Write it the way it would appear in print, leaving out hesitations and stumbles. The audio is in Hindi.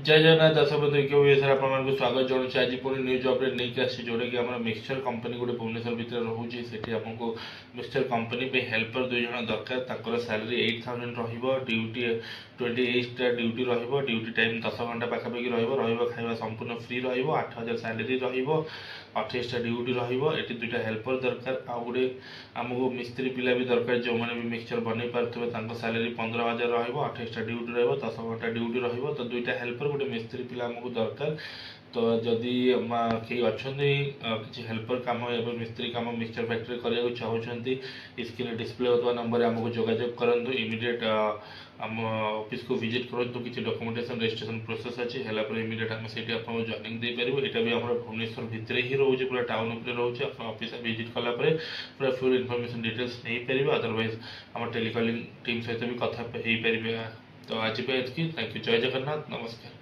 जय जगन्नाथ दर्शक बंधु सर आपको स्वागत जनाऊँ आज पुणी न्यूज अपडेट नहीं आसी जोटा कि आम मिक्सचर कंपनी गोटे भुवनेश्वर भितर रोचे से आपको मिक्सचर कंपनी पे हेल्पर 2 जन दरकार सैलरी 8000 ड्यूटी 28टा ड्यूटी ड्यूटी टाइम 10 घंटा पाखापाखि खाଇବା संपूर्ण फ्री 8000 सैलरी 28टा ड्यूटी ये 2टा हेल्पर दरकार आ गोटे आमको मिस्त्री पिला भी दरकार जो मैंने भी मिक्सचर बनई पारे सैलरी 15000 28टा ड्यूटी 10 घंटा ड्यूटी तो 2टा हेल्पर गोटे मिस्त्री पिला आमको दरकार। तो जदि कई अच्छा किसी हेल्पर कम मिस्त्री कम मिक्सचर फैक्ट्री करने चाहते स्क्रीन डिस्प्ले होता नंबर आमको जोगाजोग करूँ इमिडिएट आम ऑफिस को विजिट करूँ किसी डॉक्यूमेंटेशन रजिस्ट्रेशन प्रोसेस अच्छी है इमिडिएट आम से जॉइनिंग दे पार यहाँ भी आम भुवनेश्वर भितर ही रोचे पूरा टाउन उपर रोचे ऑफिस विजिट कलापर पूरा फुल इनफॉरमेशन डिटेल्स नहीं पारे अदरवाइज आम टेलीकॉलिंग टीम सहित भी कथा हो पारे। तो आज थैंक यू जय जगन्नाथ नमस्कार।